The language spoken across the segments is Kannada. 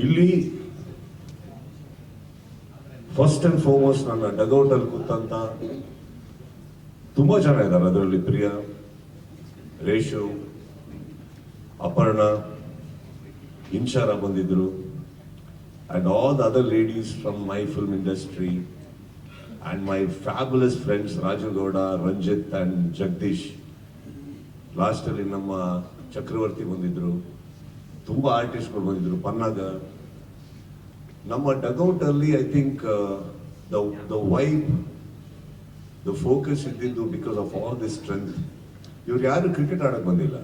ಇಲ್ಲಿ ಫಸ್ಟ್ ಅಂಡ್ ಫಾರ್ಮೋಸ್ಟ್ ನನ್ನ ಡಗೌಟ್ ಅಲ್ಲಿ ಕೂತಂತ ತುಂಬಾ ಜನ ಇದ್ದಾರೆ. ಅದರಲ್ಲಿ ಪ್ರಿಯಾ, ರೇಷು, ಅಪರ್ಣ, ಇಂಚಾರ ಬಂದಿದ್ರು, and all the other ladies from my film industry and my fabulous friends Raju Gowda, Ranjit and Jagdish. Last ಅಲ್ಲಿ ನಮ್ಮ ಚಕ್ರವರ್ತಿ ಬಂದಿದ್ರು, ತುಂಬಾ ಆರ್ಟಿಸ್ಟ್ಗಳು ಬಂದಿದ್ರು, ಪನ್ನಾಗ. ನಮ್ಮ ಡಗೌಟ್ ಅಲ್ಲಿ I think the vibe, the focus ಇದ್ದಿದ್ದು because of all this strength. ಇವ್ರು ಯಾರು ಕ್ರಿಕೆಟ್ ಆಡಕ್ ಬಂದಿಲ್ಲ,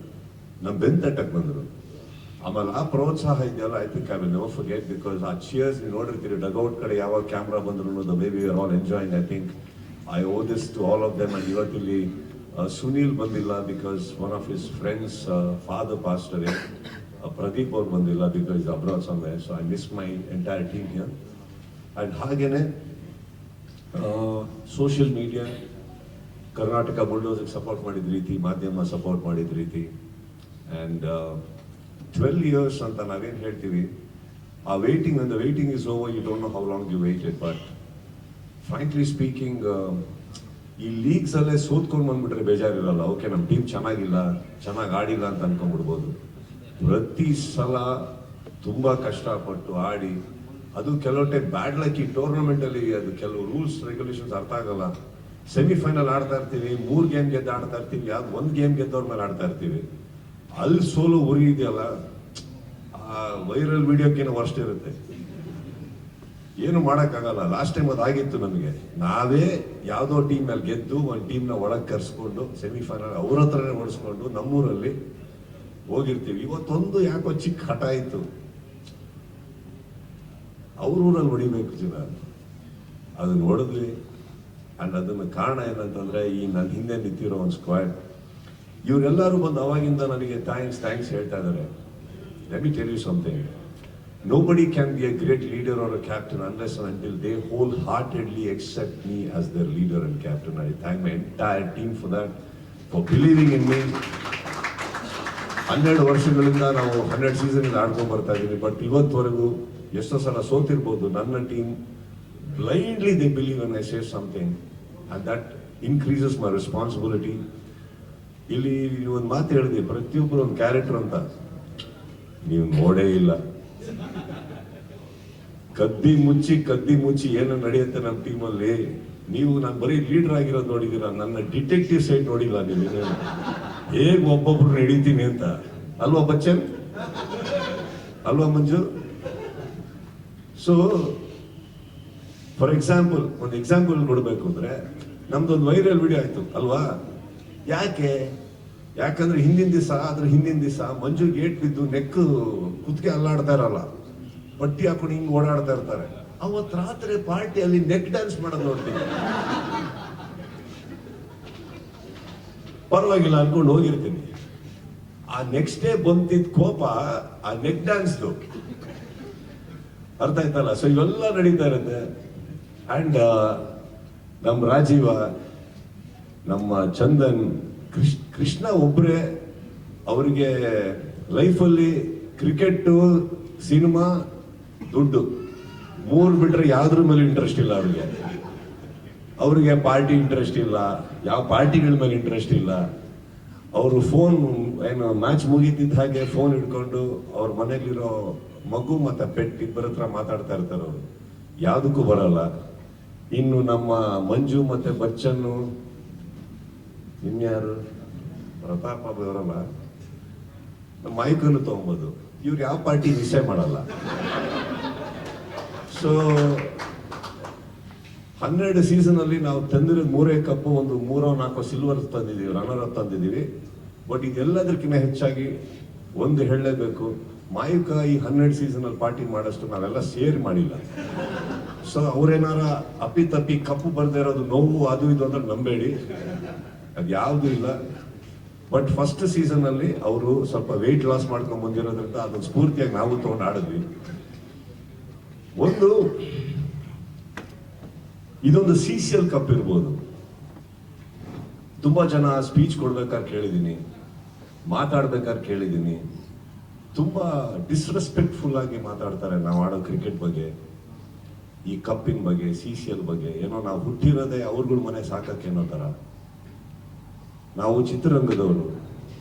ನಮ್ಮ ಬೆನ್ ತಟ್ಟಕ್ ಬಂದರು. ಆಮೇಲೆ ಆ ಪ್ರೋತ್ಸಾಹ ಇದೆಯಲ್ಲ, I think I will never forget, because ಆ ಚಿಯರ್ಸ್ ನೀವು ನೋಡಿರ್ತೀರಿ ಡಗೌಟ್ ಕಡೆ ಯಾವಾಗ ಕ್ಯಾಮ್ರಾ ಬಂದ್ರು, the way we are all enjoying. I think I owe this to all of them. And ಇವತ್ತಿಲ್ಲಿ ಸುನೀಲ್ ಬಂದಿಲ್ಲ because one of his friend's father passed away. Pradeep ಅವ್ರು ಬಂದಿಲ್ಲ because abroad somewhere. So I miss my entire team here. And ಹಾಗೇನೆ ಸೋಷಿಯಲ್ ಮೀಡಿಯಾ, ಕರ್ನಾಟಕ ಬುಲ್ಡೋಸ್ಗೆ ಸಪೋರ್ಟ್ ಮಾಡಿದ ರೀತಿ, ಮಾಧ್ಯಮ ಸಪೋರ್ಟ್ ಮಾಡಿದ ರೀತಿ. ಆ್ಯಂಡ್ 12 years ಅಂತ ನಾವೇನು ಹೇಳ್ತೀವಿ, ಆ waiting, when the waiting is over, you don't know how long you waited. But frankly speaking, ಈ ಲೀಗ್ಸ್ ಅಲ್ಲೇ ಸೋತ್ಕೊಂಡು ಬಂದ್ಬಿಟ್ರೆ ಬೇಜಾರಿರಲ್ಲ. ಓಕೆ, ನಮ್ಮ ಟೀಮ್ ಚೆನ್ನಾಗಿಲ್ಲ, ಚೆನ್ನಾಗಿ ಆಡಿಲ್ಲ ಅಂತ ಅನ್ಕೊಂಡ್ಬಿಡ್ಬೋದು. ಪ್ರತಿ ಸಲ ತುಂಬಾ ಕಷ್ಟಪಟ್ಟು ಆಡಿ, ಅದು ಕೆಲವು ಟೈಮ್ ಬ್ಯಾಡ್ ಲಕ್. ಈ ಟೂರ್ನಮೆಂಟಲ್ಲಿ ಅದು ಕೆಲವು ರೂಲ್ಸ್ ರೆಗ್ಯುಲೇಷನ್ಸ್ ಅರ್ಥ ಆಗಲ್ಲ. ಸೆಮಿಫೈನಲ್ ಆಡ್ತಾ ಇರ್ತೀವಿ, 3 ಗೇಮ್ ಗೆದ್ದು ಆಡ್ತಾ ಇರ್ತೀವಿ, ಯಾವ್ದು 1 ಗೇಮ್ ಗೆದ್ದವ್ರ ಮೇಲೆ ಆಡ್ತಾ ಇರ್ತೀವಿ. ಅಲ್ಲಿ ಸೋಲು ಉರಿ ಇದೆಯಲ್ಲ, ಆ ವೈರಲ್ ವಿಡಿಯೋಕ್ಕೇನು ವರ್ಸ್ಟ್ ಇರುತ್ತೆ, ಏನು ಮಾಡೋಕ್ಕಾಗಲ್ಲ. ಲಾಸ್ಟ್ ಟೈಮ್ ಅದಾಗಿತ್ತು ನಮಗೆ. ನಾವೇ ಯಾವುದೋ ಟೀಮ್ ಮೇಲೆ ಗೆದ್ದು ಒಂದು ಟೀಮ್ನ ಒಳಗೆ ಕರ್ಸ್ಕೊಂಡು ಸೆಮಿಫೈನಲ್ ಅವ್ರ ಹತ್ರನೇ ಓಡಿಸ್ಕೊಂಡು ನಮ್ಮೂರಲ್ಲಿ ಹೋಗಿರ್ತೀವಿ. ಇವತ್ತೊಂದು ಯಾಕೋ ಚಿಕ್ಕ ಹಠ ಆಯಿತು, ಅವ್ರ ಊರಲ್ಲಿ ಹೊಡಿಬೇಕು ಜನ, ಅದನ್ನ ಹೊಡೆದ್ವಿ. ಅಂಡ್ ಅದನ್ನ ಕಾರಣ ಏನಂತಂದ್ರೆ, ಈ ನನ್ನ ಹಿಂದೆ ನಿಂತಿರೋ ಒಂದು ಸ್ಕ್ವಾಡ್, ಇವರೆಲ್ಲರೂ ಬಂದು ಅವಾಗಿಂದ ನನಗೆ ಥ್ಯಾಂಕ್ಸ್ ಹೇಳ್ತಾ ಇದ್ದಾರೆ. Let me tell you something. Nobody can be a great leader or a captain unless and until they wholeheartedly accept me as their leader and captain. I thank my entire team for that, for believing in me. 12 ವರ್ಷಗಳಿಂದ ನಾವು 100 ಸೀಸನ್ ಆಡ್ಕೊಂಡು ಬರ್ತಾ ಇದ್ದೀವಿ. ಬಟ್ ಇವತ್ತವರೆಗೂ ಎಷ್ಟೋ ಸಲ ಸೋತಿರ್ಬೋದು, ನನ್ನ team blindly they believe when I say something, and that increases my responsibility. ಇಲ್ಲಿ ಒಂದು ಮಾತು ಹೇಳಿದೆ, ಪ್ರತಿಯೊಬ್ಬರು ಒಂದು ಕ್ಯಾರೆಕ್ಟರ್ ಅಂತ. ನೀವು ನೋಡೇ ಇಲ್ಲ, ಕದ್ದಿ ಮುಚ್ಚಿ ಏನೋ ನಡೆಯುತ್ತೆ ನಮ್ಮ ಟೀಮಲ್ಲಿ. ನೀವು ನಾನು ಬರೀ ಲೀಡರ್ ಆಗಿರೋದು ನೋಡಿದ್ದೀರಾ, ನನ್ನ ಡಿಟೆಕ್ಟಿವ್ ಸೈಡ್ ನೋಡಿಲ್ಲ ನೀವು. ಹೇಗೆ ಒಬ್ಬೊಬ್ರು ನಡೀತೀನಿ ಅಂತ. ಅಲ್ವಾ ಬಚ್ಚನ್, ಅಲ್ವಾ ಮಂಜು? ಸೊ ಫಾರ್ ಎಕ್ಸಾಂಪಲ್, ಒಂದು ಎಕ್ಸಾಂಪಲ್ ಕೊಡಬೇಕು ಅಂದ್ರೆ, ನಮ್ದೊಂದು ವೈರಲ್ ವಿಡಿಯೋ ಆಯ್ತು ಅಲ್ವಾ? ಯಾಕಂದ್ರೆ ಹಿಂದಿನ ದಿವಸ ಮಂಜು ಗೇಟ್ ಬಿದ್ದು ನೆಕ್ ಕುತ್ತಿಗೆ ಅಲ್ಲಾಡ್ತಾ ಇರಲ್ಲ, ಬಟ್ಟಿ ಹಾಕೊಂಡು ಹಿಂಗ್ ಓಡಾಡ್ತಾ ಇರ್ತಾರೆ. ಅವತ್ ರಾತ್ರಿ ಪಾರ್ಟಿಯಲ್ಲಿ ನೆಕ್ ಡ್ಯಾನ್ಸ್ ಮಾಡೋದು ನೋಡ್ತೀನಿ. ಪರವಾಗಿಲ್ಲ ಅನ್ಕೊಂಡು ಹೋಗಿರ್ತೀನಿ. ಆ ನೆಕ್ಸ್ಟ್ ಡೇ ಬಂದಿದ್ದ ಕೋಪ ಆ ನೆಕ್ ಡ್ಯಾನ್ಸ್ದು, ಅರ್ಥ ಆಯ್ತಲ್ಲ? ಸೊ ಇವೆಲ್ಲ ನಡೀತಾ ಇರುತ್ತೆ. ಅಂಡ್ ನಮ್ಮ ರಾಜೀವ, ನಮ್ಮ ಚಂದನ್, ಕೃಷ್ಣ ಒಬ್ಬರೇ, ಅವರಿಗೆ ಲೈಫಲ್ಲಿ ಕ್ರಿಕೆಟ್, ಸಿನಿಮಾ, ದುಡ್ಡು 3 ಬಿಟ್ರೆ ಯಾವ್ದ್ರ ಮೇಲೆ ಇಂಟ್ರೆಸ್ಟ್ ಇಲ್ಲ ಅವ್ರಿಗೆ ಪಾರ್ಟಿ ಇಂಟ್ರೆಸ್ಟ್ ಇಲ್ಲ, ಯಾವ ಪಾರ್ಟಿಗಳ ಮೇಲೆ ಇಂಟ್ರೆಸ್ಟ್ ಇಲ್ಲ. ಅವರು ಫೋನ್ ಏನು ಮ್ಯಾಚ್ ಮುಗಿತಿದ್ದ ಹಾಗೆ ಫೋನ್ ಹಿಡ್ಕೊಂಡು ಅವ್ರ ಮನೇಲಿರೋ ಮಗು ಮತ್ತೆ ಪೆಟ್ ಇಬ್ಬರ ಹತ್ರ ಮಾತಾಡ್ತಾ ಇರ್ತಾರೆ. ಅವರು ಯಾವುದಕ್ಕೂ ಬರಲ್ಲ. ಇನ್ನು ನಮ್ಮ ಮಂಜು ಮತ್ತೆ ಬಚ್ಚನ್ನು, ಇನ್ಯಾರು ಪ್ರತಾಪ್ ಅವರಲ್ಲ, ನಮ್ಮ ಮೈಕನ್ನು ತಗೊಂಬೋದು. ಇವ್ರು ಯಾವ ಪಾರ್ಟಿ ಮಿಸ್ಸೇ ಮಾಡಲ್ಲ. ಸೊ 12 ಸೀಸನ್ ಅಲ್ಲಿ ನಾವು ತಂದಿರೋದು 3 ಕಪ್ಪು, ಒಂದು 3-4 ಸಿಲ್ವರ್ ತಂದಿದ್ದೀವಿ, ರನ್ನರ್ ಅಪ್ ತಂದಿದ್ದೀವಿ. ಬಟ್ ಇದೆಲ್ಲದಕ್ಕಿಂತ ಹೆಚ್ಚಾಗಿ ಒಂದು ಹೇಳಲೇಬೇಕು, ಮಾಯುಕ ಈ 12 ಸೀಸನ್ ಅಲ್ಲಿ ಪಾರ್ಟಿ ಮಾಡೋಷ್ಟು ನಾವೆಲ್ಲ ಸೇರಿ ಮಾಡಿಲ್ಲ. ಸೊ ಅವ್ರೇನಾರ ಅಪ್ಪಿತಪ್ಪಿ ಕಪ್ಪು ಬರ್ದೇ ಇರೋದು ನೋವು ಅದು ಇದು ಅಂತ ನಂಬೇಡಿ, ಅದು ಯಾವುದೂ ಇಲ್ಲ. ಬಟ್ ಫಸ್ಟ್ ಸೀಸನ್ ಅಲ್ಲಿ ಅವರು ಸ್ವಲ್ಪ ವೆಯ್ಟ್ ಲಾಸ್ ಮಾಡ್ಕೊಂಡು ಬಂದಿರೋದ್ರಿಂದ ಅದನ್ನ ಸ್ಫೂರ್ತಿಯಾಗಿ ನಾವು ತಗೊಂಡು ಆಡಿದ್ವಿ. ಇದೊಂದು CCL ಕಪ್ ಇರ್ಬೋದು. ತುಂಬಾ ಜನ ಸ್ಪೀಚ್ ಕೊಡ್ಬೇಕಾದ್ರೆ ಕೇಳಿದ್ದೀನಿ, ಮಾತಾಡ್ಬೇಕಾದ್ರೆ ಕೇಳಿದ್ದೀನಿ, ತುಂಬ ಡಿಸ್ರೆಸ್ಪೆಕ್ಟ್ಫುಲ್ ಆಗಿ ಮಾತಾಡ್ತಾರೆ ನಾವು ಆಡೋ ಕ್ರಿಕೆಟ್ ಬಗ್ಗೆ, ಈ ಕಪ್ಪಿನ ಬಗ್ಗೆ, CCL ಬಗ್ಗೆ. ಏನೋ ನಾವು ಹುಟ್ಟಿರೋದೇ ಅವ್ರಗಳ ಮನೆ ಸಾಕಕ್ಕೆ ಅನ್ನೋ ಥರ. ನಾವು ಚಿತ್ರರಂಗದವರು,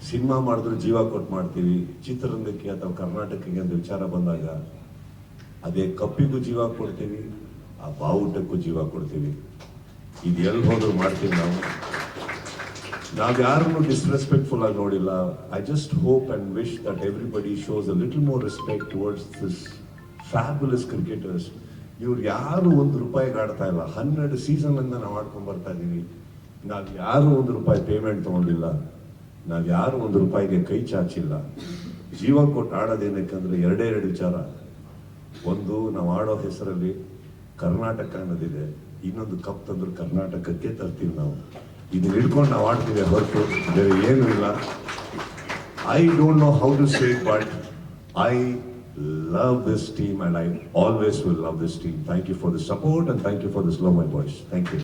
ಸಿನಿಮಾ ಮಾಡಿದ್ರು ಜೀವ ಕೊಟ್ಟು ಮಾಡ್ತೀವಿ. ಚಿತ್ರರಂಗಕ್ಕೆ ಅಥವಾ ಕರ್ನಾಟಕಕ್ಕೆ ಅಂತ ವಿಚಾರ ಬಂದಾಗ ಅದೇ ಕಪ್ಪಿಗೂ ಜೀವ ಕೊಡ್ತೀವಿ, ಆ ಬಾವುಟಕ್ಕೂ ಜೀವ ಕೊಡ್ತೀವಿ. ಇದು ಎಲ್ಲಿ ಹೋದ್ರು ಮಾಡ್ತೀವಿ ನಾವು ಯಾರನ್ನು ಡಿಸ್ರೆಸ್ಪೆಕ್ಟ್ಫುಲ್ ಆಗಿ ನೋಡಿಲ್ಲ. I just hope and wish that everybody shows a little more respect towards this fabulous cricketers. ಇವ್ರು ಯಾರು ₹1 ಆಡ್ತಾ ಇಲ್ಲ. 12 ಸೀಸನ್ ಇಂದ ನಾವು ಆಡ್ಕೊಂಡ್ ಬರ್ತಾ ಇದೀವಿ. ನಾವು ಯಾರು ₹1 ಪೇಮೆಂಟ್ ತಗೊಂಡಿಲ್ಲ. ನಾವು ಯಾರು ₹1ಗೆ ಕೈ ಚಾಚಿಲ್ಲ. ಜೀವ ಕೊಟ್ಟು ಆಡೋದೇನಕ್ಕಂದ್ರೆ ಎರಡು ವಿಚಾರ. ಒಂದು, ನಾವು ಆಡೋ ಹೆಸರಲ್ಲಿ ಕರ್ನಾಟಕ ಅನ್ನೋದಿದೆ. ಇನ್ನೊಂದು, ಕಪ್ ತಂದ್ರೆ ಕರ್ನಾಟಕಕ್ಕೆ ತರ್ತೀವಿ ನಾವು. ಇದನ್ನ ಹಿಡ್ಕೊಂಡು ನಾವು ಆಡ್ತೀವಿ ಹೊರತು ಬೇರೆ ಏನೂ ಇಲ್ಲ. I don't know how to say, but I love this team and I always will love this team. Thank you for the support and thank you for this love, my boys. Thank you.